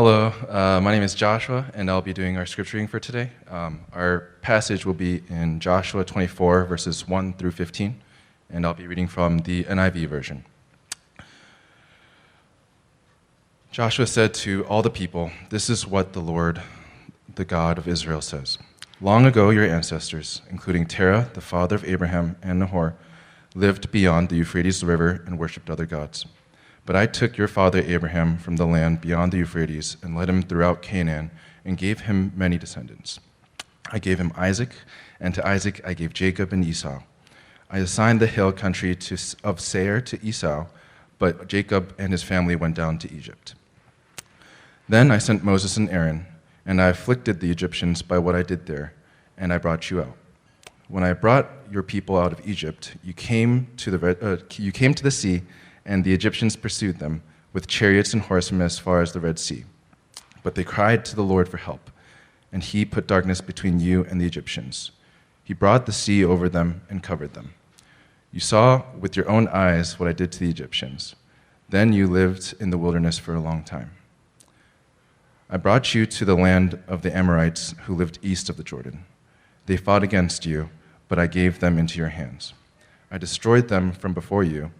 Hello, my name is Joshua, and I'll be doing our scripture reading for today. Our passage will be in Joshua 24, verses 1 through 15, and I'll be reading from the NIV version. Joshua said to all the people, "This is what the Lord, the God of Israel, says. Long ago your ancestors, including Terah, the father of Abraham and Nahor, lived beyond the Euphrates River and worshipped other gods. But I took your father Abraham from the land beyond the Euphrates and led him throughout Canaan and gave him many descendants. I gave him Isaac, and to Isaac I gave Jacob and Esau. I assigned the hill country of Seir to Esau, but Jacob and his family went down to Egypt. Then I sent Moses and Aaron, and I afflicted the Egyptians by what I did there, and I brought you out. When I brought your people out of Egypt, you came to the sea, and the Egyptians pursued them with chariots and horsemen as far as the Red Sea. But they cried to the Lord for help, and he put darkness between you and the Egyptians. He brought the sea over them and covered them. You saw with your own eyes what I did to the Egyptians. Then you lived in the wilderness for a long time. I brought you to the land of the Amorites who lived east of the Jordan. They fought against you, but I gave them into your hands. I destroyed them from before you,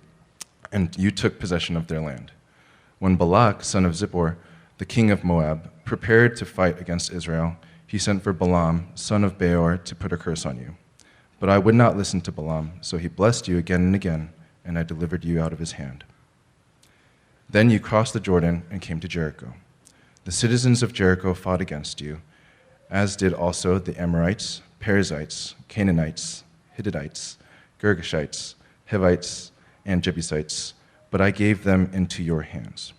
and you took possession of their land. When Balak, son of Zippor, the king of Moab, prepared to fight against Israel, he sent for Balaam, son of Beor, to put a curse on you. But I would not listen to Balaam, so he blessed you again and again, and I delivered you out of his hand. Then you crossed the Jordan and came to Jericho. The citizens of Jericho fought against you, as did also the Amorites, Perizzites, Canaanites, Hittites, Girgashites, Hivites, and Jebusites, but I gave them into your hands.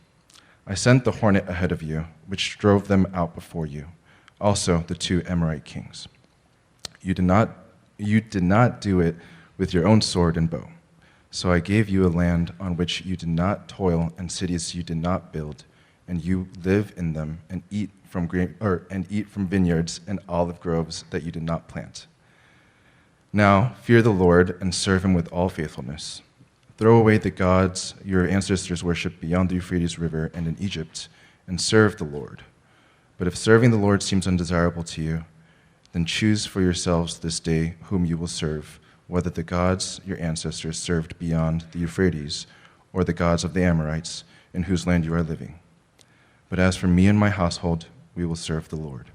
I sent the hornet ahead of you, which drove them out before you, also the two Amorite kings. You did not do it with your own sword and bow. So I gave you a land on which you did not toil, and cities you did not build, and you live in them and eat from vineyards and olive groves that you did not plant. Now fear the Lord and serve him with all faithfulness. Throw away the gods your ancestors worshipped beyond the Euphrates River and in Egypt, and serve the Lord. But if serving the Lord seems undesirable to you, then choose for yourselves this day whom you will serve, whether the gods your ancestors served beyond the Euphrates, or the gods of the Amorites, in whose land you are living. But as for me and my household, we will serve the Lord."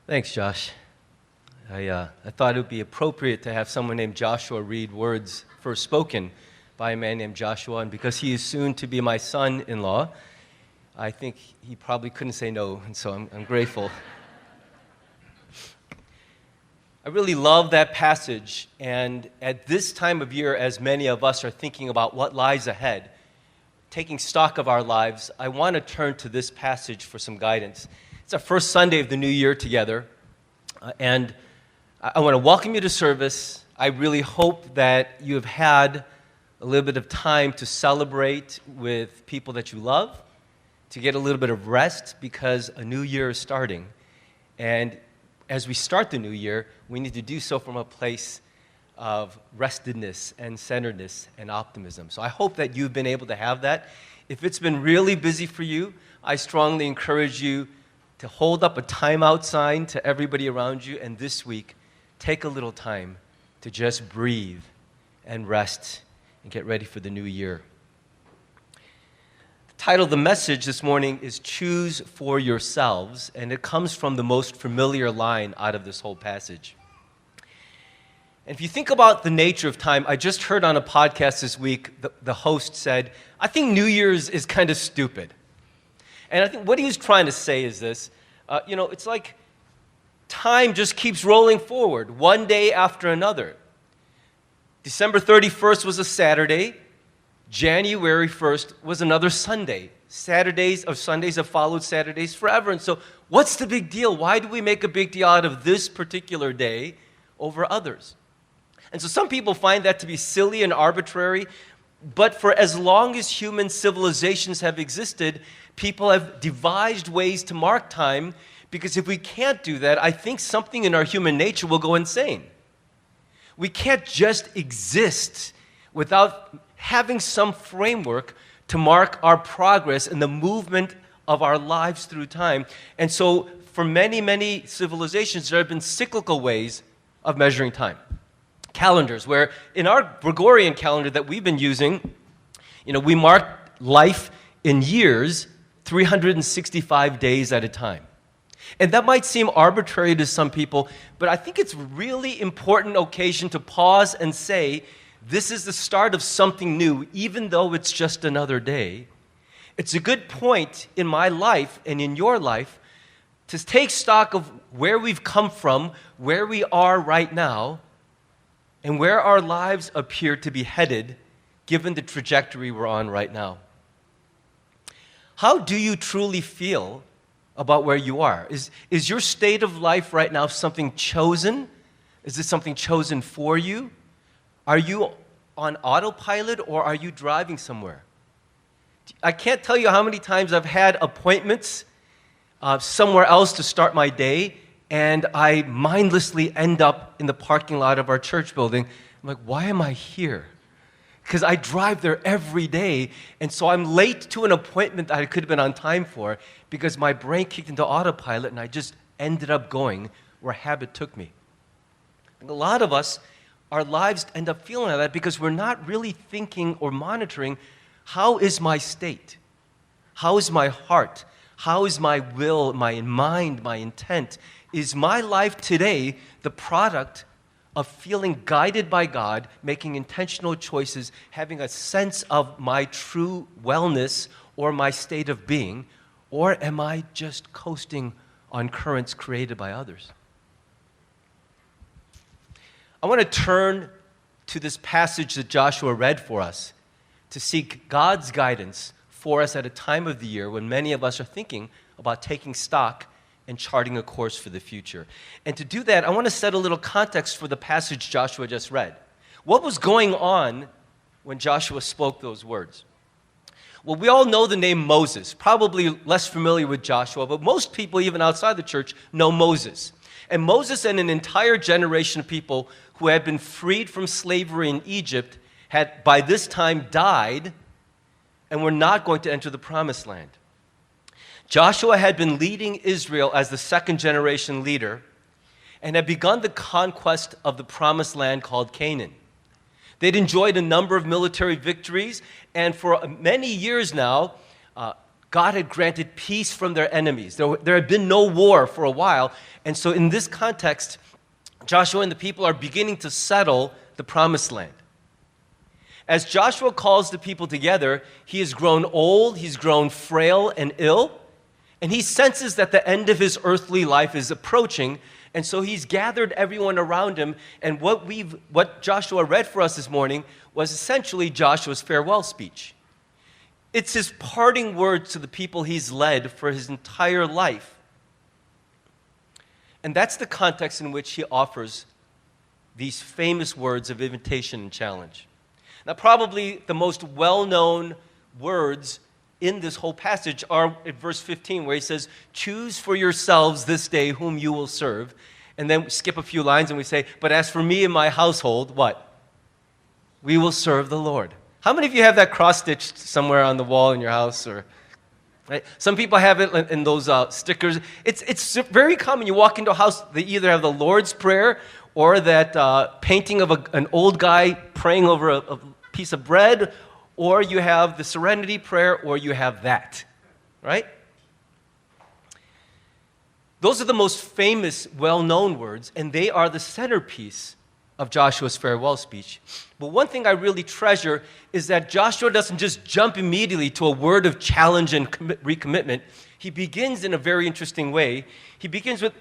Thanks, Josh. I thought it would be appropriate to have someone named Joshua read words first spoken by a man named Joshua, and because he is soon to be my son-in-law, I think he probably couldn't say no, and so I'm grateful. I really love that passage, and at this time of year, as many of us are thinking about what lies ahead, taking stock of our lives, I want to turn to this passage for some guidance. It's our first Sunday of the new year together, and I want to welcome you to service. I really hope that you have had a little bit of time to celebrate with people that you love, to get a little bit of rest because a new year is starting. And as we start the new year, we need to do so from a place of restedness and centeredness and optimism. So I hope that you've been able to have that. If it's been really busy for you, I strongly encourage you to hold up a timeout sign to everybody around you, and this week, take a little time to just breathe and rest and get ready for the new year. The title of the message this morning is Choose for Yourselves, and it comes from the most familiar line out of this whole passage. And if you think about the nature of time, I just heard on a podcast this week, the host said, "I think New Year's is kind of stupid." And I think what he was trying to say is this, it's like time just keeps rolling forward, one day after another. December 31st was a Saturday. January 1st was another Sunday. Sundays have followed Saturdays forever. And so what's the big deal? Why do we make a big deal out of this particular day over others? And so some people find that to be silly and arbitrary, but for as long as human civilizations have existed, people have devised ways to mark time, because if we can't do that, I think something in our human nature will go insane. We can't just exist without having some framework to mark our progress in the movement of our lives through time. And so for many, many civilizations, there have been cyclical ways of measuring time. Calendars, where in our Gregorian calendar that we've been using, we mark life in years, 365 days at a time. And that might seem arbitrary to some people, but I think it's a really important occasion to pause and say, this is the start of something new, even though it's just another day. It's a good point in my life and in your life to take stock of where we've come from, where we are right now, and where our lives appear to be headed, given the trajectory we're on right now. How do you truly feel about where you are? Is your state of life right now something chosen? Is it something chosen for you? Are you on autopilot or are you driving somewhere? I can't tell you how many times I've had appointments somewhere else to start my day, and I mindlessly end up in the parking lot of our church building. I'm like, why am I here? Because I drive there every day, and so I'm late to an appointment that I could have been on time for because my brain kicked into autopilot and I just ended up going where habit took me. And a lot of us, our lives end up feeling like that because we're not really thinking or monitoring, how is my state? How is my heart? How is my will, my mind, my intent? Is my life today the product of feeling guided by God, making intentional choices, having a sense of my true wellness or my state of being, or am I just coasting on currents created by others? I want to turn to this passage that Joshua read for us to seek God's guidance for us at a time of the year when many of us are thinking about taking stock and charting a course for the future. And to do that, I want to set a little context for the passage Joshua just read. What was going on when Joshua spoke those words? Well, we all know the name Moses, probably less familiar with Joshua, but most people, even outside the church, know Moses. And Moses and an entire generation of people who had been freed from slavery in Egypt had by this time died and were not going to enter the promised land. Joshua had been leading Israel as the second generation leader and had begun the conquest of the promised land called Canaan. They'd enjoyed a number of military victories, and for many years now, God had granted peace from their enemies. There had been no war for a while, and so in this context, Joshua and the people are beginning to settle the promised land. As Joshua calls the people together, he has grown old, he's grown frail and ill, and he senses that the end of his earthly life is approaching, and so he's gathered everyone around him, and what Joshua read for us this morning was essentially Joshua's farewell speech. It's his parting words to the people he's led for his entire life. And that's the context in which he offers these famous words of invitation and challenge. Now, probably the most well-known words in this whole passage are in verse 15, where he says, "Choose for yourselves this day whom you will serve." And then we skip a few lines and we say, "But as for me and my household," what? "We will serve the Lord." How many of you have that cross-stitched somewhere on the wall in your house? Or right? Some people have it in those stickers. It's very common. You walk into a house, they either have the Lord's Prayer or that painting of an old guy praying over a piece of bread, or you have the Serenity Prayer, or you have that, right? Those are the most famous, well-known words, and they are the centerpiece of Joshua's farewell speech. But one thing I really treasure is that Joshua doesn't just jump immediately to a word of challenge and recommitment. He begins in a very interesting way. He begins with,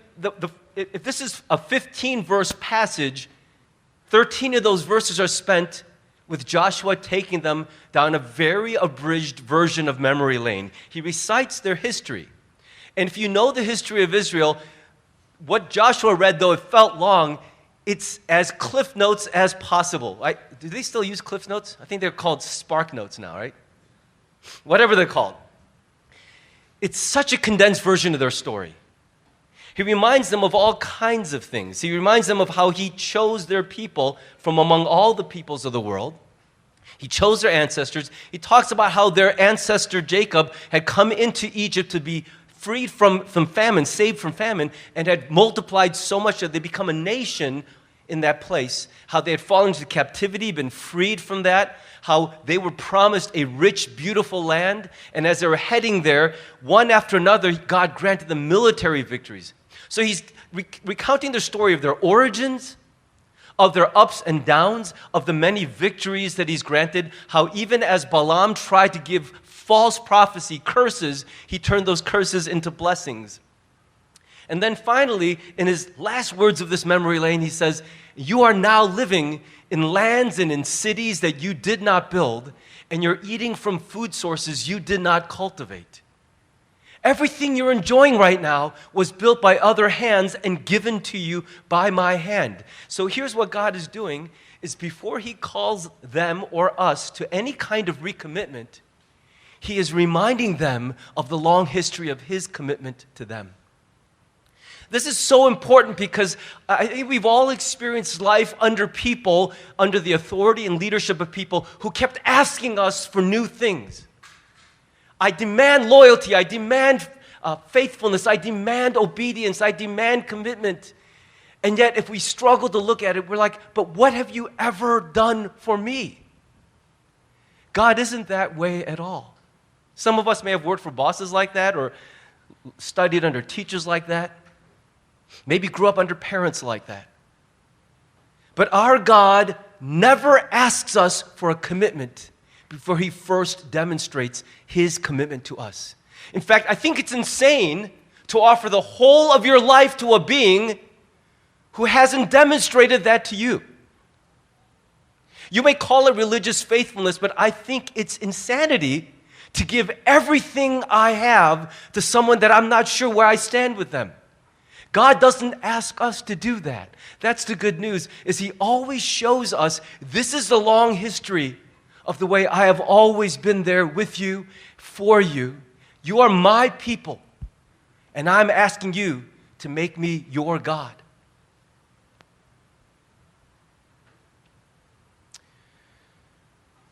if this is a 15-verse passage, 13 of those verses are spent with Joshua taking them down a very abridged version of memory lane. He recites their history. And if you know the history of Israel, what Joshua read, though it felt long, it's as Cliff Notes as possible. Right? Do they still use Cliff Notes? I think they're called Spark Notes now, right? Whatever they're called. It's such a condensed version of their story. He reminds them of all kinds of things. He reminds them of how he chose their people from among all the peoples of the world. He chose their ancestors. He talks about how their ancestor Jacob had come into Egypt to be freed from famine, saved from famine, and had multiplied so much that they become a nation in that place. How they had fallen into captivity, been freed from that. How they were promised a rich, beautiful land. And as they were heading there, one after another, God granted them military victories. So he's recounting the story of their origins, of their ups and downs, of the many victories that he's granted, how even as Balaam tried to give false prophecy, curses, he turned those curses into blessings. And then finally, in his last words of this memory lane, he says, you are now living in lands and in cities that you did not build, and you're eating from food sources you did not cultivate. Everything you're enjoying right now was built by other hands and given to you by my hand. So here's what God is doing, is before he calls them or us to any kind of recommitment, he is reminding them of the long history of his commitment to them. This is so important because I think we've all experienced life under people, under the authority and leadership of people who kept asking us for new things. I demand loyalty, I demand faithfulness, I demand obedience, I demand commitment. And yet if we struggle to look at it, we're like, but what have you ever done for me? God isn't that way at all. Some of us may have worked for bosses like that or studied under teachers like that. Maybe grew up under parents like that. But our God never asks us for a commitment before he first demonstrates his commitment to us. In fact, I think it's insane to offer the whole of your life to a being who hasn't demonstrated that to you. You may call it religious faithfulness, but I think it's insanity to give everything I have to someone that I'm not sure where I stand with them. God doesn't ask us to do that. That's the good news, is he always shows us this is the long history of the way I have always been there with you, for you. You are my people, and I'm asking you to make me your God.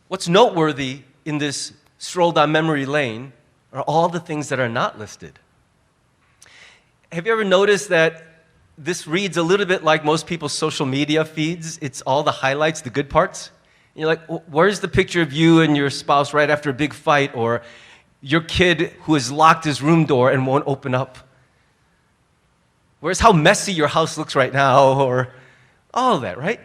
What's noteworthy in this stroll down memory lane are all the things that are not listed. Have you ever noticed that this reads a little bit like most people's social media feeds? It's all the highlights, the good parts. And you're like, where's the picture of you and your spouse right after a big fight, or your kid who has locked his room door and won't open up? Where's how messy your house looks right now, or all of that, right?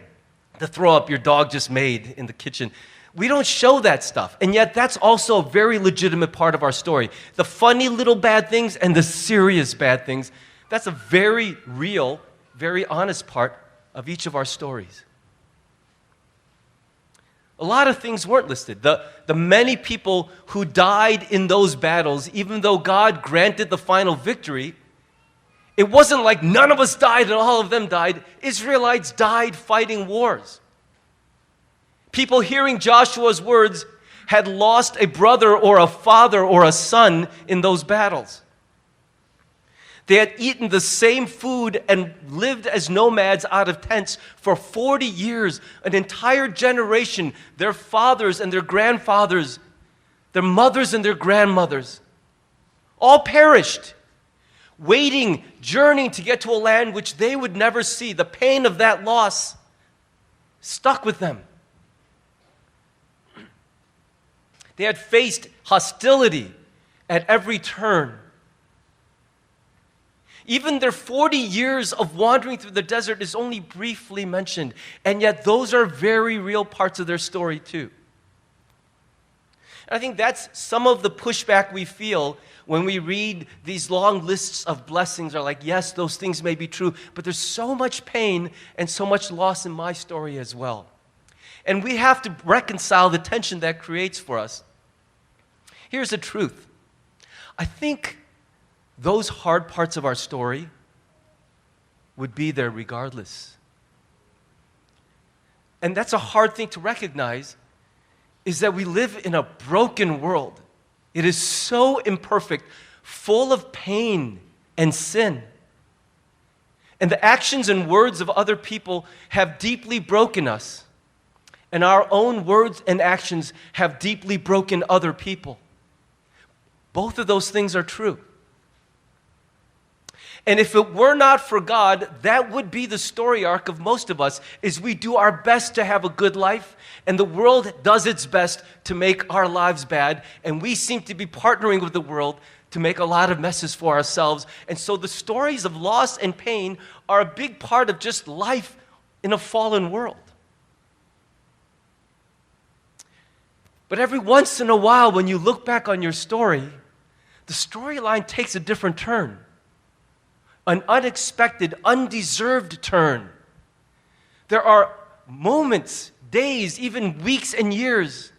The throw up your dog just made in the kitchen. We don't show that stuff, and yet that's also a very legitimate part of our story. The funny little bad things and the serious bad things, that's a very real, very honest part of each of our stories. A lot of things weren't listed. The many people who died in those battles, even though God granted the final victory, it wasn't like none of us died and all of them died. Israelites died fighting wars. People hearing Joshua's words had lost a brother or a father or a son in those battles. They had eaten the same food and lived as nomads out of tents for 40 years, an entire generation, their fathers and their grandfathers, their mothers and their grandmothers, all perished, waiting, journeying to get to a land which they would never see. The pain of that loss stuck with them. They had faced hostility at every turn. Even their 40 years of wandering through the desert is only briefly mentioned, and yet those are very real parts of their story too. And I think that's some of the pushback we feel when we read these long lists of blessings are like, yes, those things may be true, but there's so much pain and so much loss in my story as well. And we have to reconcile the tension that creates for us. Here's the truth. I think those hard parts of our story would be there regardless. And that's a hard thing to recognize, is that we live in a broken world. It is so imperfect, full of pain and sin. And the actions and words of other people have deeply broken us. And our own words and actions have deeply broken other people. Both of those things are true. And if it were not for God, that would be the story arc of most of us, is we do our best to have a good life, and the world does its best to make our lives bad, and we seem to be partnering with the world to make a lot of messes for ourselves. And so the stories of loss and pain are a big part of just life in a fallen world. But every once in a while, when you look back on your story, the storyline takes a different turn. An unexpected, undeserved turn. There are moments, days, even weeks and years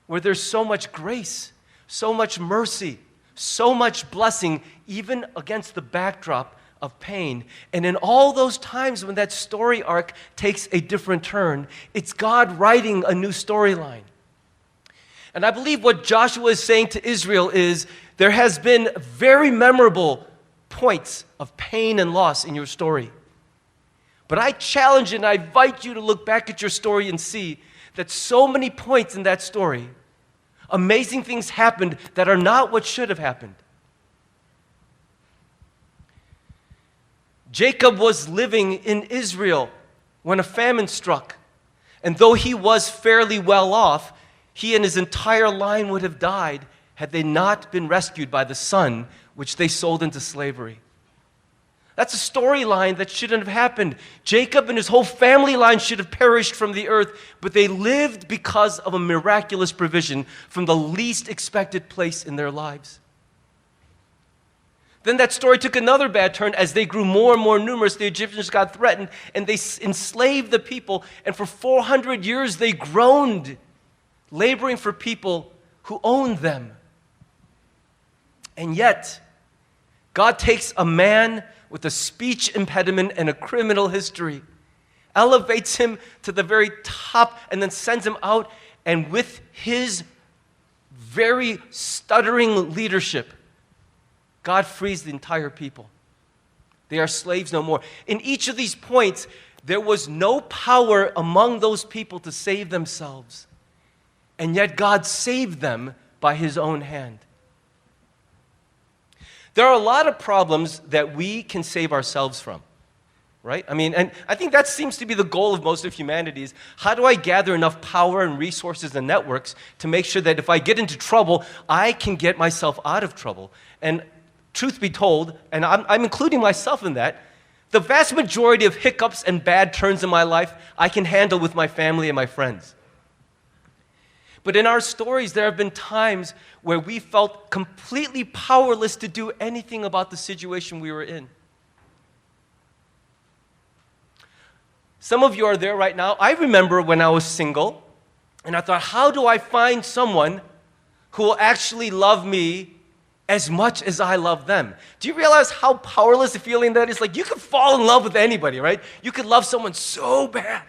where there's so much grace, so much mercy, so much blessing, even against the backdrop of pain. And in all those times when that story arc takes a different turn, it's God writing a new storyline. And I believe what Joshua is saying to Israel is, there has been very memorable points of pain and loss in your story. But I challenge and I invite you to look back at your story and see that so many points in that story, amazing things happened that are not what should have happened. Jacob was living in Israel when a famine struck. And though he was fairly well off, he and his entire line would have died had they not been rescued by the son which they sold into slavery. That's a storyline that shouldn't have happened. Jacob and his whole family line should have perished from the earth, but they lived because of a miraculous provision from the least expected place in their lives. Then that story took another bad turn. As they grew more and more numerous, the Egyptians got threatened, and they enslaved the people, and for 400 years they groaned, laboring for people who owned them. And yet, God takes a man with a speech impediment and a criminal history, elevates him to the very top, and then sends him out, and with his very stuttering leadership, God frees the entire people. They are slaves no more. In each of these points, there was no power among those people to save themselves, and yet God saved them by his own hand. There are a lot of problems that we can save ourselves from, right? I mean, and I think that seems to be the goal of most of humanity is, how do I gather enough power and resources and networks to make sure that if I get into trouble, I can get myself out of trouble? And truth be told, and I'm including myself in that, the vast majority of hiccups and bad turns in my life, I can handle with my family and my friends. But in our stories, there have been times where we felt completely powerless to do anything about the situation we were in. Some of you are there right now. I remember when I was single, and I thought, how do I find someone who will actually love me as much as I love them? Do you realize how powerless a feeling that is? Like, you could fall in love with anybody, right? You could love someone so bad.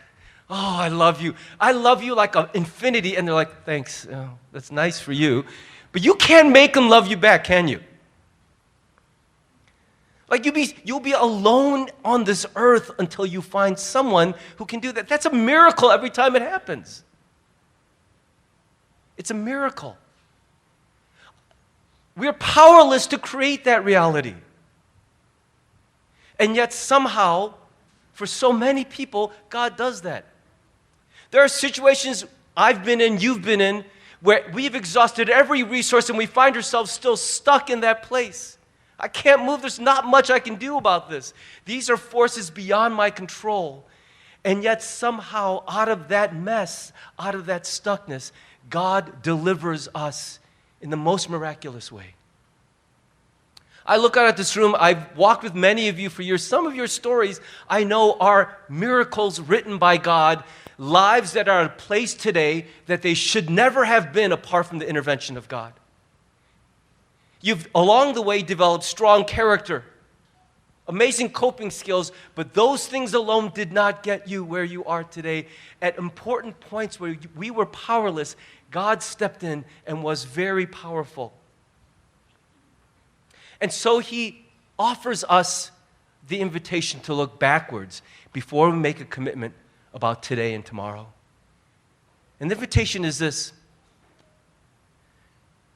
Oh, I love you. I love you like an infinity. And they're like, thanks. Oh, that's nice for you. But you can't make them love you back, can you? Like, you'll be alone on this earth until you find someone who can do that. That's a miracle every time it happens. It's a miracle. We're powerless to create that reality. And yet somehow, for so many people, God does that. There are situations I've been in, you've been in, where we've exhausted every resource and we find ourselves still stuck in that place. I can't move. There's not much I can do about this. These are forces beyond my control. And yet somehow out of that mess, out of that stuckness, God delivers us in the most miraculous way. I look out at this room. I've walked with many of you for years. Some of your stories I know are miracles written by God, lives that are at a place today that they should never have been apart from the intervention of God. You've, along the way, developed strong character, amazing coping skills, but those things alone did not get you where you are today. At important points where we were powerless, God stepped in and was very powerful. And so he offers us the invitation to look backwards before we make a commitment about today and tomorrow. And the invitation is this: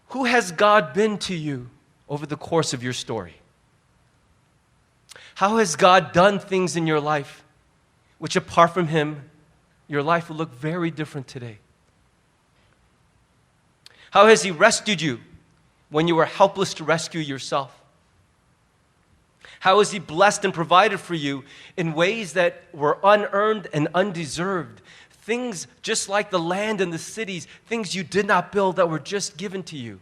who has God been to you over the course of your story? How has God done things in your life which, apart from Him, your life will look very different today? How has He rescued you when you were helpless to rescue yourself? How has He blessed and provided for you in ways that were unearned and undeserved? Things just like the land and the cities, things you did not build that were just given to you.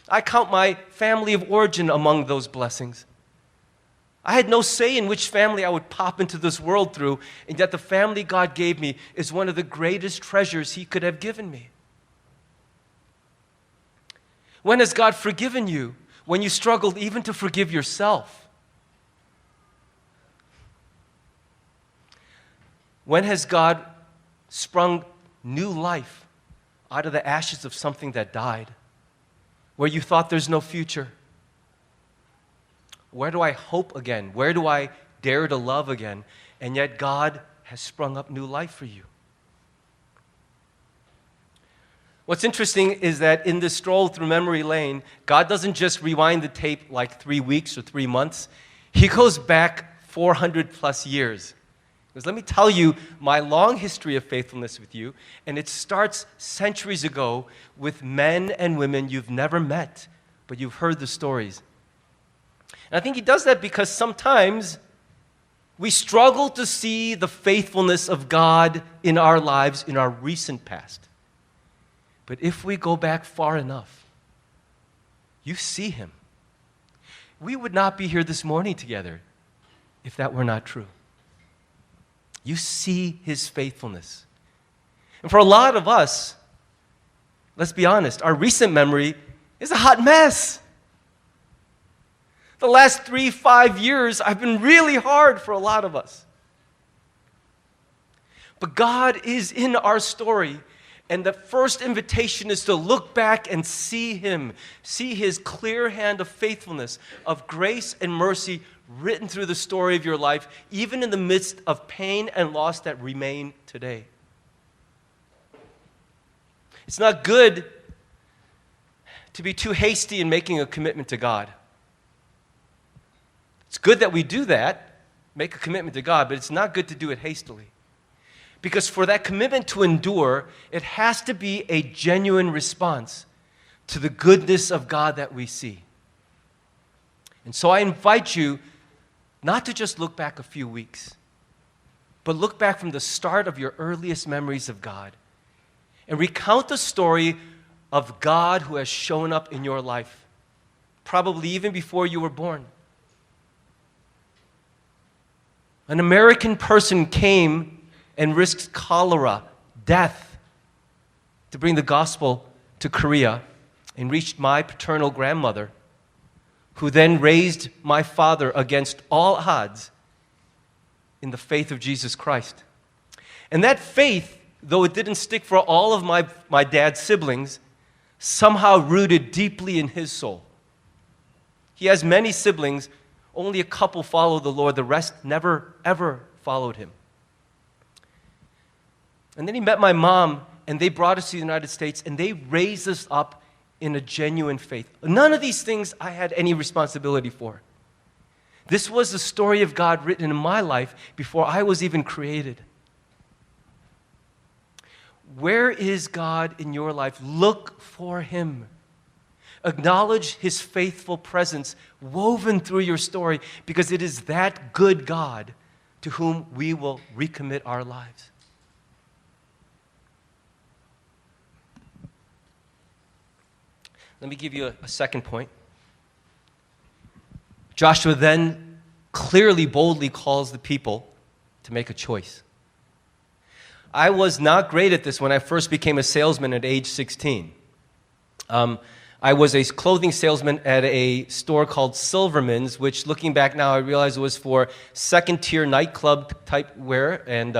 I count my family of origin among those blessings. I had no say in which family I would pop into this world through, and yet the family God gave me is one of the greatest treasures He could have given me. When has God forgiven you when you struggled even to forgive yourself? When has God sprung new life out of the ashes of something that died, where you thought there's no future? Where do I hope again? Where do I dare to love again? And yet God has sprung up new life for you. What's interesting is that in this stroll through memory lane, God doesn't just rewind the tape like 3 weeks or 3 months. He goes back 400 plus years. Because let me tell you my long history of faithfulness with you, and it starts centuries ago with men and women you've never met, but you've heard the stories. And I think He does that because sometimes we struggle to see the faithfulness of God in our lives in our recent past. But if we go back far enough, you see Him. We would not be here this morning together if that were not true. You see His faithfulness. And for a lot of us, let's be honest, our recent memory is a hot mess. The last 3-5 years have been really hard for a lot of us. But God is in our story, and the first invitation is to look back and see Him, see His clear hand of faithfulness, of grace and mercy written through the story of your life, even in the midst of pain and loss that remain today. It's not good to be too hasty in making a commitment to God. It's good that we do that, make a commitment to God, but it's not good to do it hastily. Because for that commitment to endure, it has to be a genuine response to the goodness of God that we see. And so I invite you not to just look back a few weeks, but look back from the start of your earliest memories of God and recount the story of God who has shown up in your life, probably even before you were born. An American person came and risked cholera, death, to bring the gospel to Korea and reached my paternal grandmother, who then raised my father against all odds in the faith of Jesus Christ. And that faith, though it didn't stick for all of my dad's siblings, somehow rooted deeply in his soul. He has many siblings. Only a couple followed the Lord. The rest never, ever followed Him. And then he met my mom, and they brought us to the United States, and they raised us up in a genuine faith. None of these things I had any responsibility for. This was the story of God written in my life before I was even created. Where is God in your life? Look for Him. Acknowledge His faithful presence woven through your story, because it is that good God to whom we will recommit our lives. Let me give you a second point. Joshua then clearly, boldly calls the people to make a choice. I was not great at this when I first became a salesman at age 16. I was a clothing salesman at a store called Silverman's, which, looking back now, I realize was for second-tier nightclub type wear. And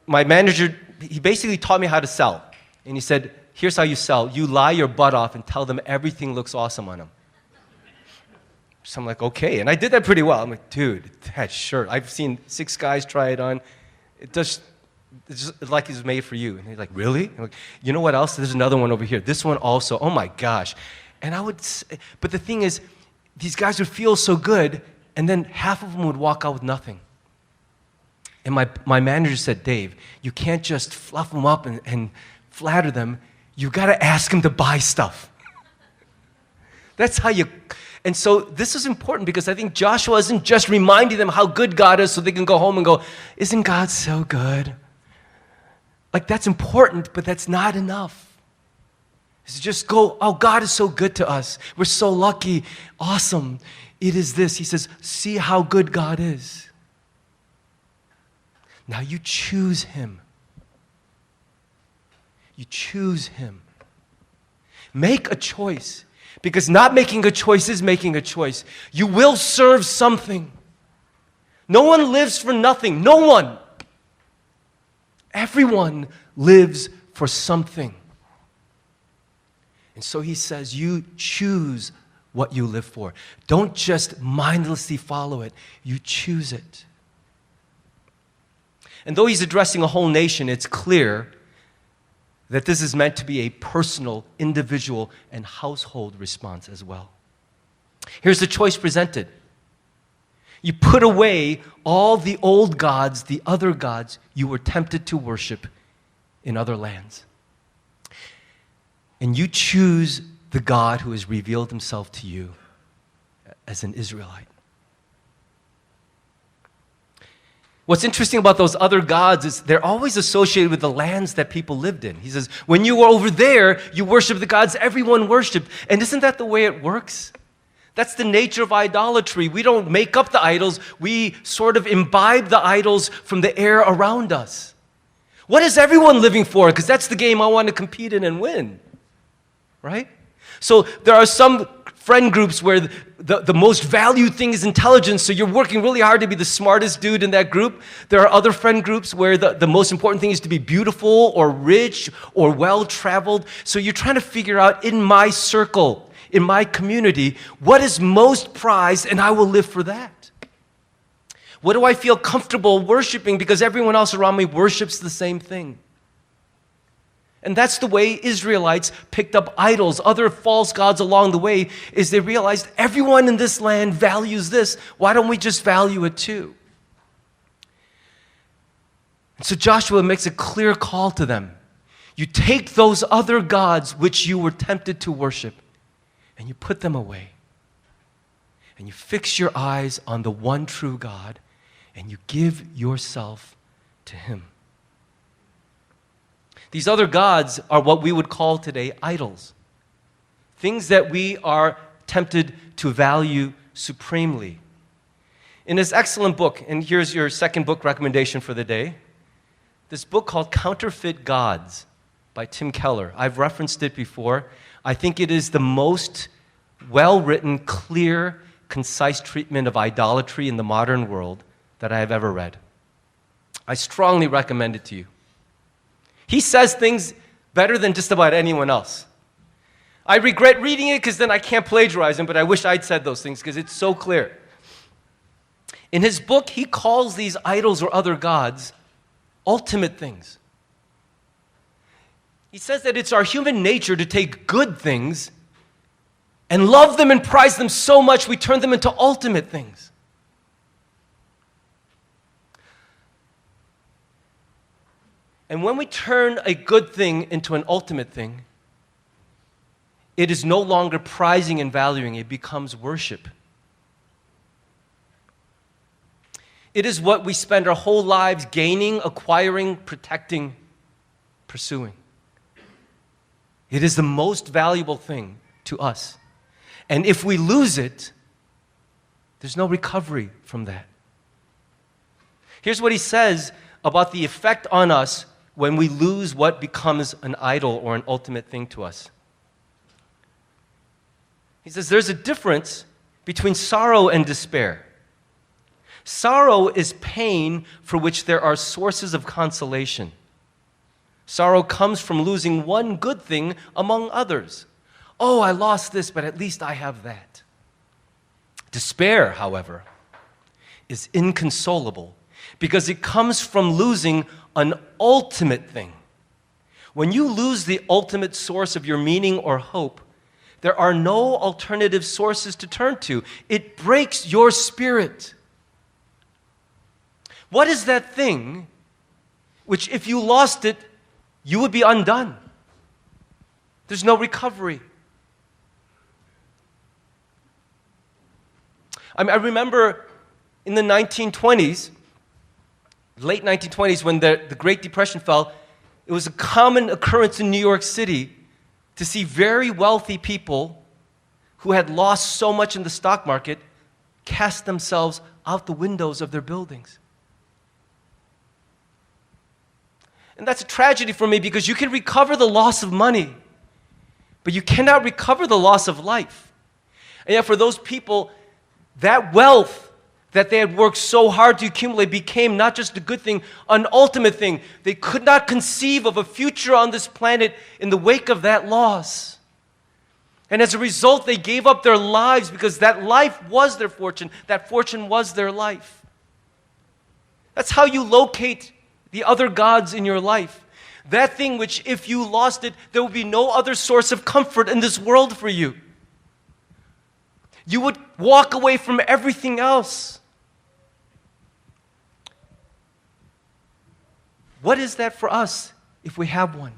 my manager, he basically taught me how to sell. And he said, here's how you sell. You lie your butt off and tell them everything looks awesome on them. So I'm like, okay. And I did that pretty well. I'm like, dude, that shirt. I've seen 6 guys try it on. It's just like it's made for you. And they're like, really? I'm like, you know what else? There's another one over here. This one also. Oh my gosh. And but the thing is, these guys would feel so good, and then half of them would walk out with nothing. And my manager said, Dave, you can't just fluff them up and flatter them. You got to ask them to buy stuff. That's how you... And so this is important because I think Joshua isn't just reminding them how good God is so they can go home and go, isn't God so good? Like, that's important, but that's not enough. It's just go, oh, God is so good to us. We're so lucky. Awesome. It is this. He says, see how good God is. Now you choose Him. You choose Him. Make a choice. Because not making a choice is making a choice. You will serve something. No one lives for nothing. No one. Everyone lives for something. And so he says, you choose what you live for. Don't just mindlessly follow it. You choose it. And though he's addressing a whole nation, it's clear that this is meant to be a personal, individual, and household response as well. Here's the choice presented. You put away all the old gods, the other gods you were tempted to worship in other lands. And you choose the God who has revealed himself to you as an Israelite. What's interesting about those other gods is they're always associated with the lands that people lived in. He says, when you were over there, you worshiped the gods everyone worshiped. And isn't that the way it works? That's the nature of idolatry. We don't make up the idols. We sort of imbibe the idols from the air around us. What is everyone living for? Because that's the game I want to compete in and win. Right? So there are some friend groups where the most valued thing is intelligence, so you're working really hard to be the smartest dude in that group. There are other friend groups where the most important thing is to be beautiful or rich or well-traveled. So you're trying to figure out, in my circle, in my community, what is most prized, and I will live for that. What do I feel comfortable worshiping because everyone else around me worships the same thing? And that's the way Israelites picked up idols, other false gods along the way, is they realized everyone in this land values this. Why don't we just value it too? And so Joshua makes a clear call to them. You take those other gods which you were tempted to worship, and you put them away. And you fix your eyes on the one true God, and you give yourself to Him. These other gods are what we would call today idols. Things that we are tempted to value supremely. In this excellent book, and here's your second book recommendation for the day, this book called Counterfeit Gods by Tim Keller. I've referenced it before. I think it is the most well-written, clear, concise treatment of idolatry in the modern world that I have ever read. I strongly recommend it to you. He says things better than just about anyone else. I regret reading it because then I can't plagiarize him, but I wish I'd said those things because it's so clear. In his book, he calls these idols or other gods ultimate things. He says that it's our human nature to take good things and love them and prize them so much we turn them into ultimate things. And when we turn a good thing into an ultimate thing, it is no longer prizing and valuing, it becomes worship. It is what we spend our whole lives gaining, acquiring, protecting, pursuing. It is the most valuable thing to us. And if we lose it, there's no recovery from that. Here's what he says about the effect on us when we lose what becomes an idol or an ultimate thing to us. He says there's a difference between sorrow and despair. Sorrow is pain for which there are sources of consolation. Sorrow comes from losing one good thing among others. Oh, I lost this, but at least I have that. Despair, however, is inconsolable because it comes from losing an ultimate thing. When you lose the ultimate source of your meaning or hope, there are no alternative sources to turn to. It breaks your spirit. What is that thing which, if you lost it, you would be undone? There's no recovery. I remember in the 1920s, late 1920s, when the Great Depression fell, it was a common occurrence in New York City to see very wealthy people who had lost so much in the stock market cast themselves out the windows of their buildings. And that's a tragedy for me because you can recover the loss of money, but you cannot recover the loss of life. And yet for those people, that wealth that they had worked so hard to accumulate became not just a good thing, an ultimate thing. They could not conceive of a future on this planet in the wake of that loss. And as a result, they gave up their lives because that life was their fortune. That fortune was their life. That's how you locate the other gods in your life. That thing which, if you lost it, there would be no other source of comfort in this world for you. You would walk away from everything else. What is that for us if we have one?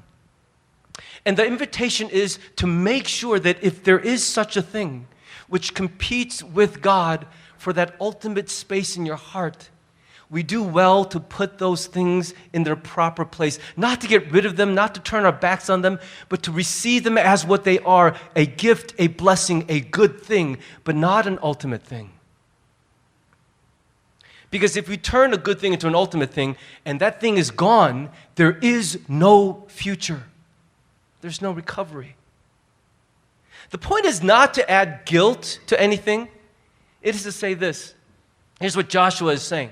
And the invitation is to make sure that if there is such a thing which competes with God for that ultimate space in your heart, we do well to put those things in their proper place. Not to get rid of them, not to turn our backs on them, but to receive them as what they are, a gift, a blessing, a good thing, but not an ultimate thing. Because if we turn a good thing into an ultimate thing, and that thing is gone, there is no future. There's no recovery. The point is not to add guilt to anything. It is to say this. Here's what Joshua is saying.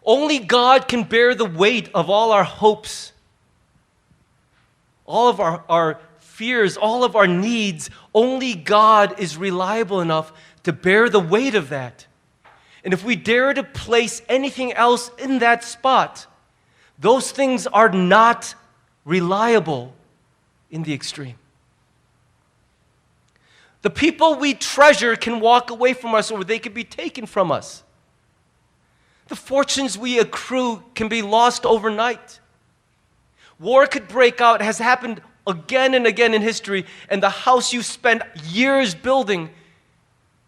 Only God can bear the weight of all our hopes, all of our fears, all of our needs. Only God is reliable enough to bear the weight of that. And if we dare to place anything else in that spot, those things are not reliable in the extreme. The people we treasure can walk away from us, or they can be taken from us. The fortunes we accrue can be lost overnight. War could break out. It has happened again and again in history, and the house you spent years building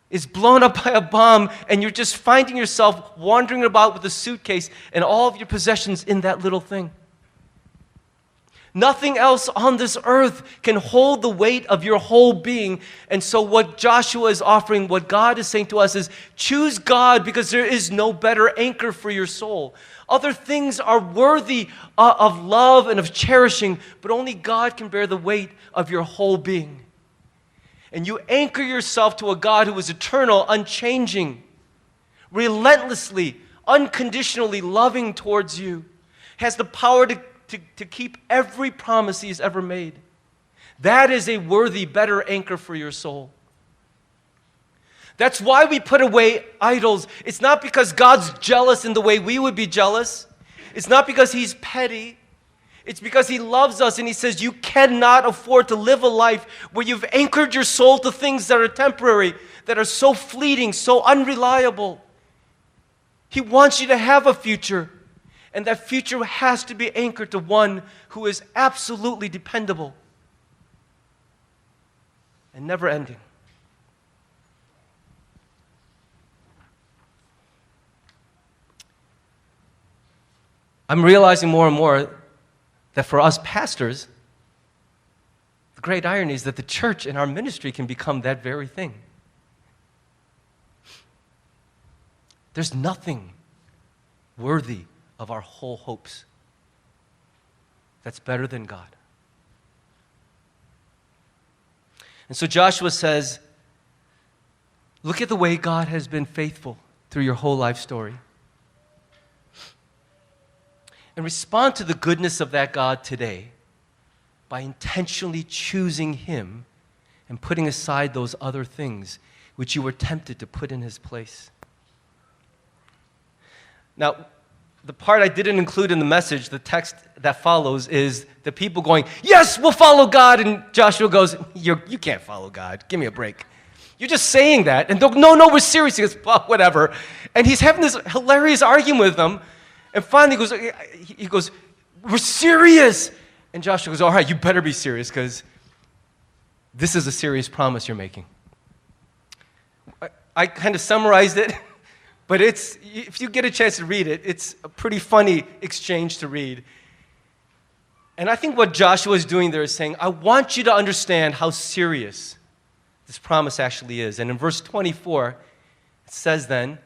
is blown up by a bomb, and you're just finding yourself wandering about with a suitcase and all of your possessions in that little thing. Nothing else on this earth can hold the weight of your whole being. And so what Joshua is offering, what God is saying to us is, choose God because there is no better anchor for your soul. Other things are worthy of love and of cherishing, but only God can bear the weight of your whole being. And you anchor yourself to a God who is eternal, unchanging, relentlessly, unconditionally loving towards you, has the power to keep every promise He has ever made. That is a worthy, better anchor for your soul. That's why we put away idols. It's not because God's jealous in the way we would be jealous. It's not because He's petty. It's because He loves us and He says you cannot afford to live a life where you've anchored your soul to things that are temporary, that are so fleeting, so unreliable. He wants you to have a future, and that future has to be anchored to one who is absolutely dependable and never ending. I'm realizing more and more that for us pastors, the great irony is that the church and our ministry can become that very thing. There's nothing worthy of our whole hopes that's better than God. And so Joshua says, look at the way God has been faithful through your whole life story. And respond to the goodness of that God today by intentionally choosing Him and putting aside those other things which you were tempted to put in his place. Now, the part I didn't include in the message, the text that follows, is the people going, yes, we'll follow God. And Joshua goes, you can't follow God. Give me a break. You're just saying that. And no, we're serious. He goes, well, whatever. And he's having this hilarious argument with them. And finally he goes, we're serious. And Joshua goes, all right, you better be serious because this is a serious promise you're making. I kind of summarized it. But if you get a chance to read it, it's a pretty funny exchange to read. And I think what Joshua is doing there is saying, I want you to understand how serious this promise actually is. And in verse 24, it says then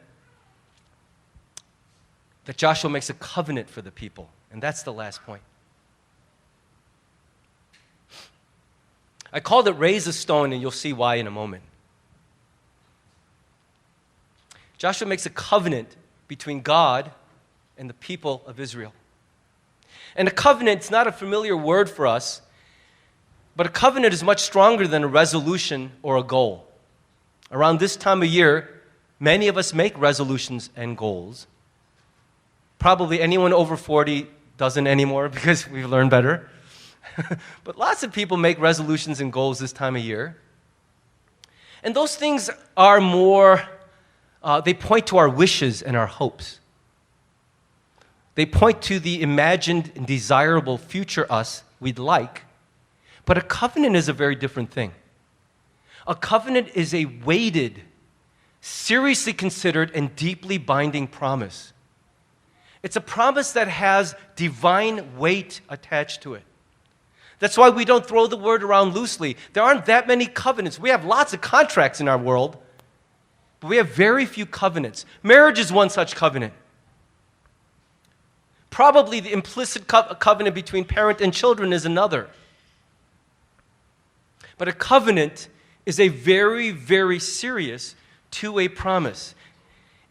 that Joshua makes a covenant for the people. And that's the last point. I called it raise a stone, and you'll see why in a moment. Joshua makes a covenant between God and the people of Israel. And a covenant is not a familiar word for us, but a covenant is much stronger than a resolution or a goal. Around this time of year, many of us make resolutions and goals. Probably anyone over 40 doesn't anymore because we've learned better. But lots of people make resolutions and goals this time of year. And those things are more... they point to our wishes and our hopes. They point to the imagined and desirable future us we'd like. But a covenant is a very different thing. A covenant is a weighted, seriously considered, and deeply binding promise. It's a promise that has divine weight attached to it. That's why we don't throw the word around loosely. There aren't that many covenants. We have lots of contracts in our world, but we have very few covenants. Marriage is one such covenant. Probably the implicit covenant between parent and children is another. But a covenant is a very, very serious two-way promise.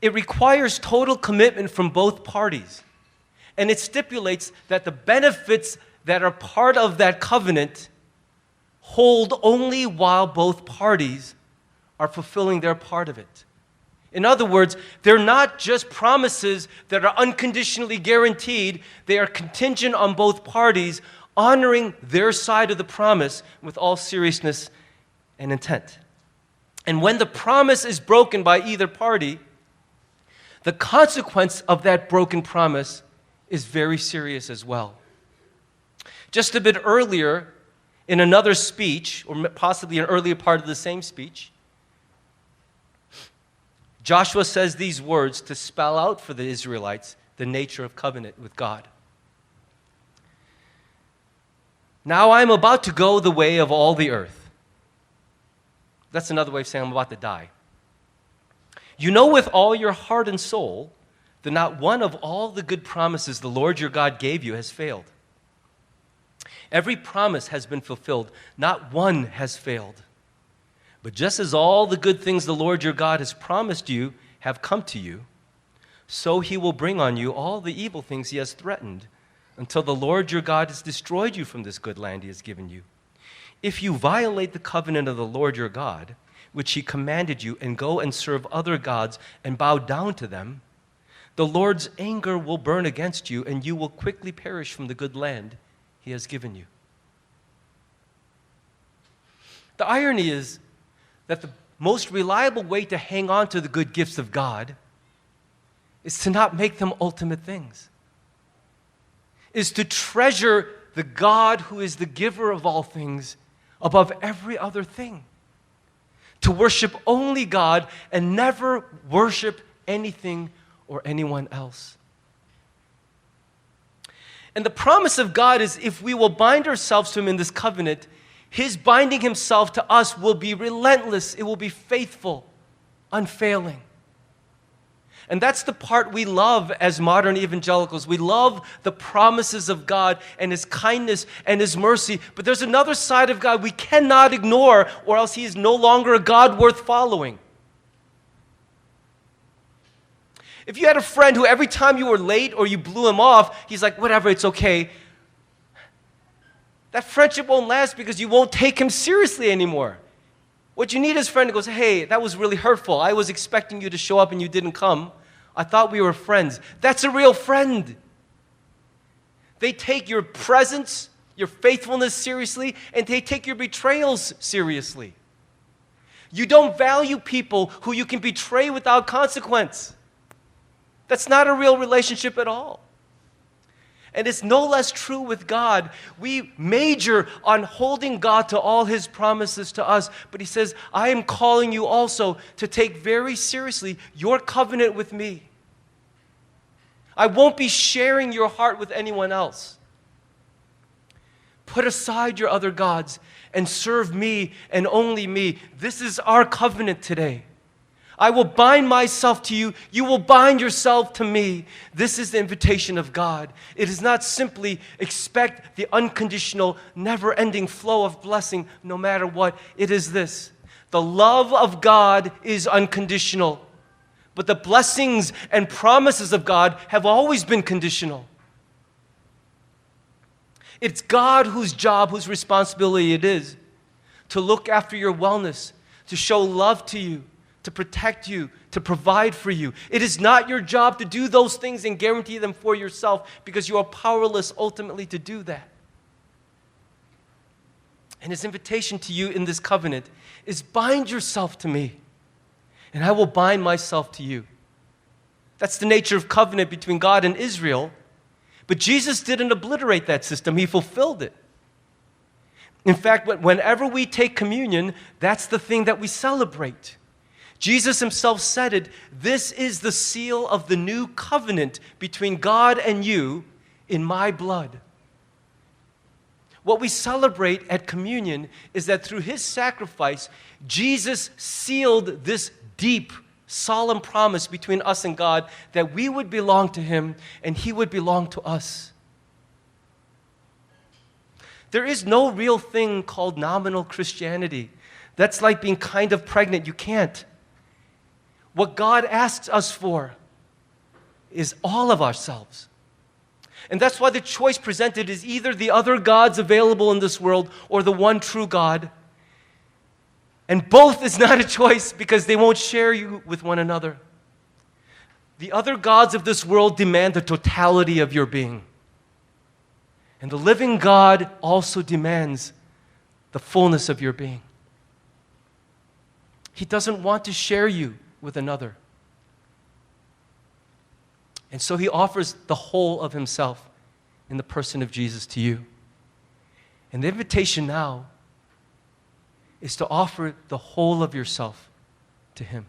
It requires total commitment from both parties. And it stipulates that the benefits that are part of that covenant hold only while both parties are fulfilling their part of it. In other words, they're not just promises that are unconditionally guaranteed. They are contingent on both parties honoring their side of the promise with all seriousness and intent. And when the promise is broken by either party, the consequence of that broken promise is very serious as well. Just a bit earlier, in another speech, or possibly an earlier part of the same speech, Joshua says these words to spell out for the Israelites the nature of covenant with God. Now I am about to go the way of all the earth. That's another way of saying I'm about to die. You know with all your heart and soul that not one of all the good promises the Lord your God gave you has failed. Every promise has been fulfilled. Not one has failed. But just as all the good things the Lord your God has promised you have come to you, so he will bring on you all the evil things he has threatened until the Lord your God has destroyed you from this good land he has given you. If you violate the covenant of the Lord your God, which he commanded you, and go and serve other gods and bow down to them, the Lord's anger will burn against you, and you will quickly perish from the good land he has given you. The irony is that the most reliable way to hang on to the good gifts of God is to not make them ultimate things, is to treasure the God who is the giver of all things above every other thing, to worship only God and never worship anything or anyone else. And the promise of God is if we will bind ourselves to him in this covenant, his binding himself to us will be relentless. It will be faithful, unfailing. And that's the part we love as modern evangelicals. We love the promises of God and his kindness and his mercy. But there's another side of God we cannot ignore, or else he is no longer a God worth following. If you had a friend who every time you were late or you blew him off, he's like, whatever, it's okay. That friendship won't last because you won't take him seriously anymore. What you need is a friend who goes, hey, that was really hurtful. I was expecting you to show up and you didn't come. I thought we were friends. That's a real friend. They take your presence, your faithfulness seriously, and they take your betrayals seriously. You don't value people who you can betray without consequence. That's not a real relationship at all. And it's no less true with God. We major on holding God to all His promises to us, but He says, I am calling you also to take very seriously your covenant with me. I won't be sharing your heart with anyone else. Put aside your other gods and serve me and only me. This is our covenant today. I will bind myself to you. You will bind yourself to me. This is the invitation of God. It is not simply expect the unconditional, never-ending flow of blessing no matter what. It is this. The love of God is unconditional, but the blessings and promises of God have always been conditional. It's God whose job, whose responsibility it is to look after your wellness, to show love to you, to protect you, to provide for you. It is not your job to do those things and guarantee them for yourself because you are powerless ultimately to do that. And His invitation to you in this covenant is bind yourself to me, and I will bind myself to you. That's the nature of covenant between God and Israel. But Jesus didn't obliterate that system. He fulfilled it. In fact, whenever we take communion, that's the thing that we celebrate. Jesus Himself said it, this is the seal of the new covenant between God and you in my blood. What we celebrate at communion is that through His sacrifice, Jesus sealed this deep, solemn promise between us and God that we would belong to Him and He would belong to us. There is no real thing called nominal Christianity. That's like being kind of pregnant. You can't. What God asks us for is all of ourselves. And that's why the choice presented is either the other gods available in this world or the one true God. And both is not a choice because they won't share you with one another. The other gods of this world demand the totality of your being. And the living God also demands the fullness of your being. He doesn't want to share you with another. And so He offers the whole of Himself in the person of Jesus to you. And the invitation now is to offer the whole of yourself to Him.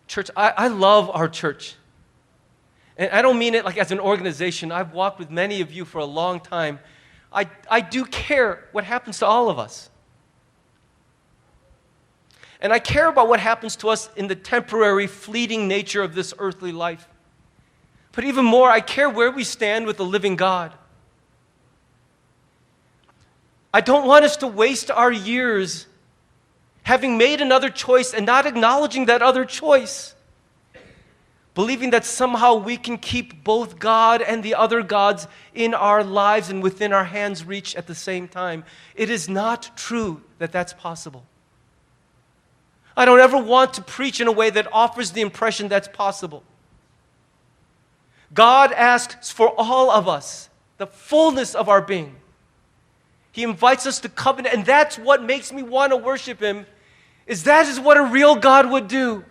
Church, I love our church. And I don't mean it like as an organization. I've walked with many of you for a long time. I do care what happens to all of us. And I care about what happens to us in the temporary, fleeting nature of this earthly life. But even more, I care where we stand with the living God. I don't want us to waste our years having made another choice and not acknowledging that other choice. Believing that somehow we can keep both God and the other gods in our lives and within our hands' reach at the same time. It is not true that that's possible. I don't ever want to preach in a way that offers the impression that's possible. God asks for all of us, the fullness of our being. He invites us to covenant, and that's what makes me want to worship Him, is that is what a real God would do.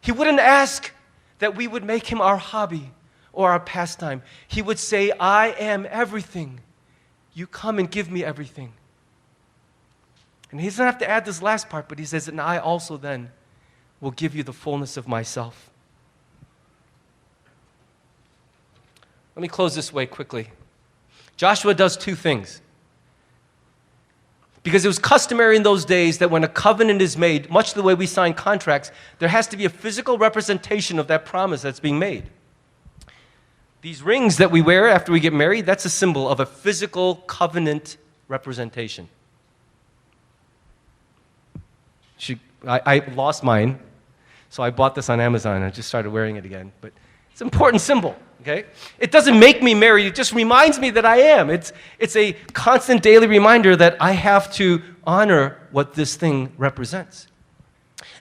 He wouldn't ask that we would make Him our hobby or our pastime. He would say, I am everything. You come and give me everything. And He doesn't have to add this last part, but He says, and I also then will give you the fullness of myself. Let me close this way quickly. Joshua does two things. Because it was customary in those days that when a covenant is made, much the way we sign contracts, there has to be a physical representation of that promise that's being made. These rings that we wear after we get married, that's a symbol of a physical covenant representation. I lost mine, so I bought this on Amazon. I just started wearing it again. But It's an important symbol, okay? It doesn't make me married. It just reminds me that I am. It's a constant daily reminder that I have to honor what this thing represents.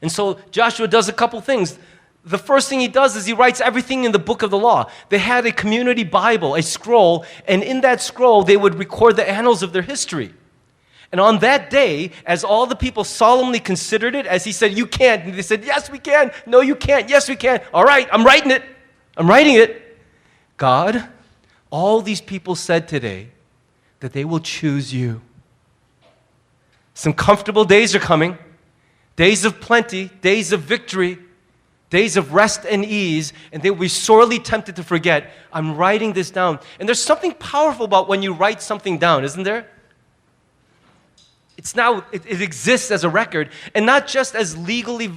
And so Joshua does a couple things. The first thing he does is he writes everything in the book of the law. They had a community Bible, a scroll, and in that scroll they would record the annals of their history. And on that day, as all the people solemnly considered it, as he said, you can't, and they said, yes, we can. No, you can't. Yes, we can. All right, I'm writing it. I'm writing it. God, all these people said today that they will choose you. Some comfortable days are coming, days of plenty, days of victory, days of rest and ease, and they will be sorely tempted to forget. I'm writing this down. And there's something powerful about when you write something down, isn't there? It exists as a record, and not just as legally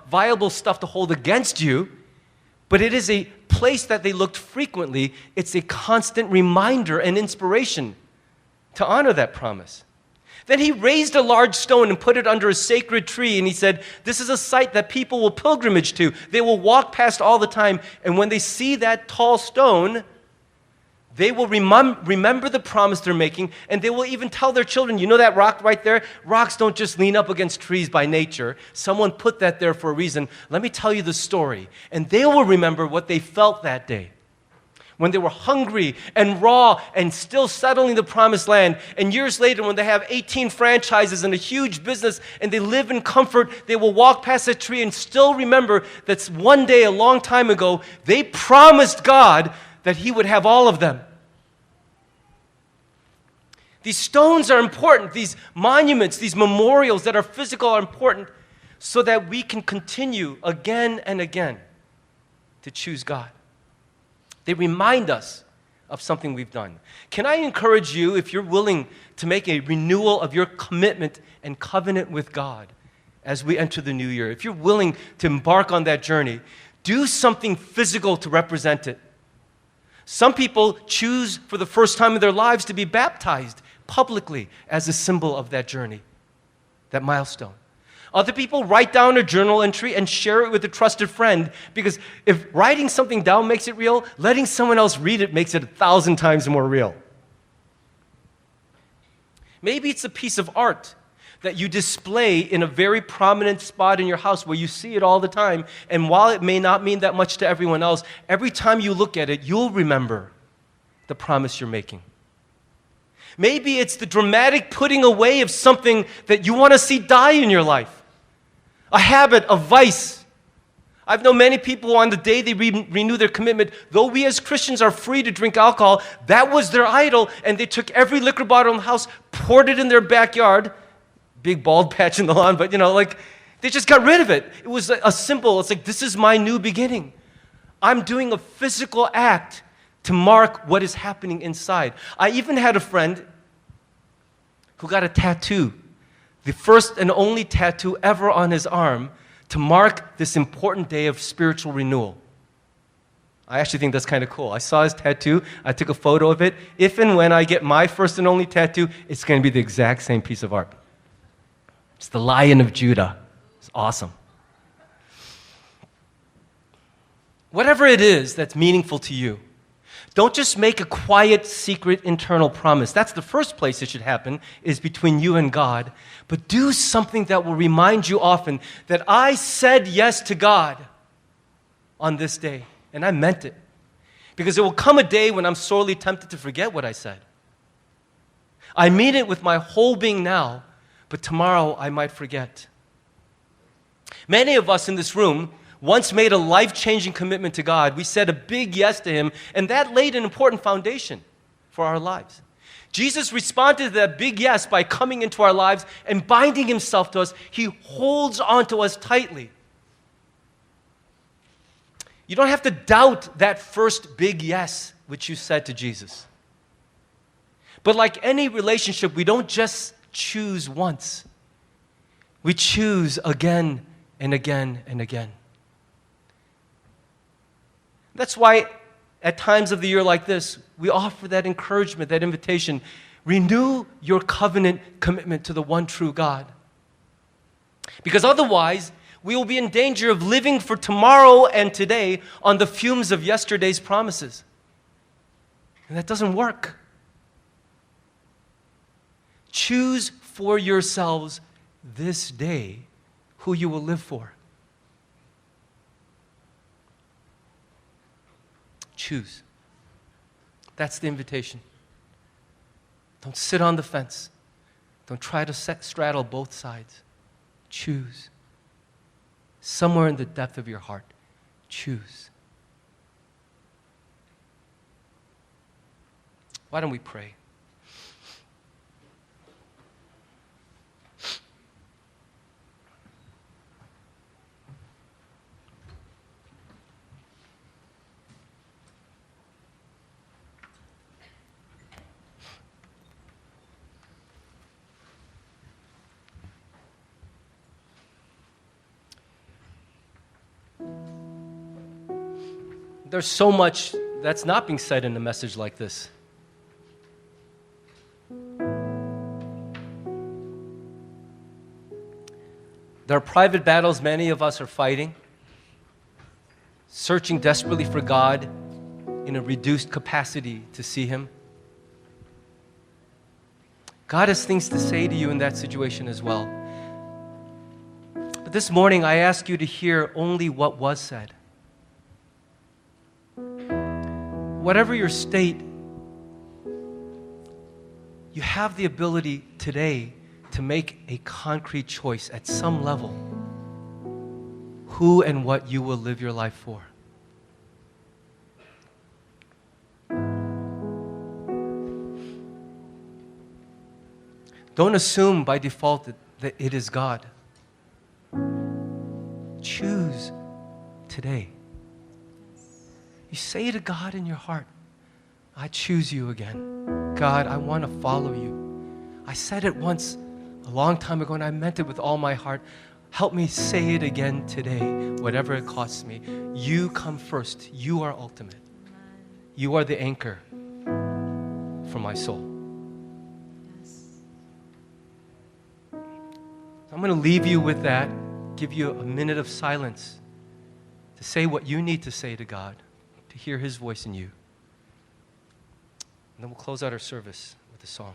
viable stuff to hold against you, but it is a place that they looked frequently. It's a constant reminder and inspiration to honor that promise. Then he raised a large stone and put it under a sacred tree, and he said, this is a site that people will pilgrimage to. They will walk past all the time, and when they see that tall stone, they will remember the promise they're making, and they will even tell their children, you know that rock right there? Rocks don't just lean up against trees by nature. Someone put that there for a reason. Let me tell you the story. And they will remember what they felt that day, when they were hungry and raw and still settling the promised land. And years later, when they have 18 franchises and a huge business and they live in comfort, they will walk past that tree and still remember that one day, a long time ago, they promised God that he would have all of them. These stones are important. These monuments, these memorials that are physical are important so that we can continue again and again to choose God. They remind us of something we've done. Can I encourage you, if you're willing to make a renewal of your commitment and covenant with God as we enter the new year, if you're willing to embark on that journey, do something physical to represent it. Some people choose for the first time in their lives to be baptized publicly as a symbol of that journey, that milestone. Other people write down a journal entry and share it with a trusted friend, because if writing something down makes it real, letting someone else read it makes it 1,000 times more real. Maybe it's a piece of art that you display in a very prominent spot in your house where you see it all the time, and while it may not mean that much to everyone else, every time you look at it, you'll remember the promise you're making. Maybe it's the dramatic putting away of something that you want to see die in your life. A habit, a vice. I've known many people who on the day they renew their commitment, though we as Christians are free to drink alcohol, that was their idol, and they took every liquor bottle in the house, poured it in their backyard, big bald patch in the lawn, but they just got rid of it. It was a symbol. It's like, this is my new beginning. I'm doing a physical act to mark what is happening inside. I even had a friend who got a tattoo, the first and only tattoo ever on his arm, to mark this important day of spiritual renewal. I actually think that's kind of cool. I saw his tattoo. I took a photo of it. If and when I get my first and only tattoo, it's going to be the exact same piece of art. It's the Lion of Judah. It's awesome. Whatever it is that's meaningful to you, don't just make a quiet, secret, internal promise. That's the first place it should happen, is between you and God. But do something that will remind you often that I said yes to God on this day, and I meant it. Because there will come a day when I'm sorely tempted to forget what I said. I mean it with my whole being now, but tomorrow I might forget. Many of us in this room once made a life-changing commitment to God. We said a big yes to Him, and that laid an important foundation for our lives. Jesus responded to that big yes by coming into our lives and binding Himself to us. He holds on to us tightly. You don't have to doubt that first big yes which you said to Jesus. But like any relationship, we don't just choose once. We choose again and again and again. That's why at times of the year like this, we offer that encouragement, that invitation. Renew your covenant commitment to the one true God. Because otherwise, We will be in danger of living for tomorrow and today on the fumes of yesterday's promises. And that doesn't work. Choose for yourselves this day who you will live for. Choose. That's the invitation. Don't sit on the fence. Don't try to straddle both sides. Choose. Somewhere in the depth of your heart, choose. Why don't we pray? There's so much that's not being said in a message like this. There are private battles many of us are fighting, searching desperately for God in a reduced capacity to see Him. God has things to say to you in that situation as well. But this morning, I ask you to hear only what was said. Whatever your state, you have the ability today to make a concrete choice at some level who and what you will live your life for. Don't assume by default that it is God. Choose today. You say to God in your heart, I choose you again. God, I want to follow you. I said it once a long time ago and I meant it with all my heart. Help me say it again today, whatever it costs me. You come first. You are ultimate. You are the anchor for my soul. I'm going to leave you with that, give you a minute of silence to say what you need to say to God, to hear His voice in you. And then we'll close out our service with a song.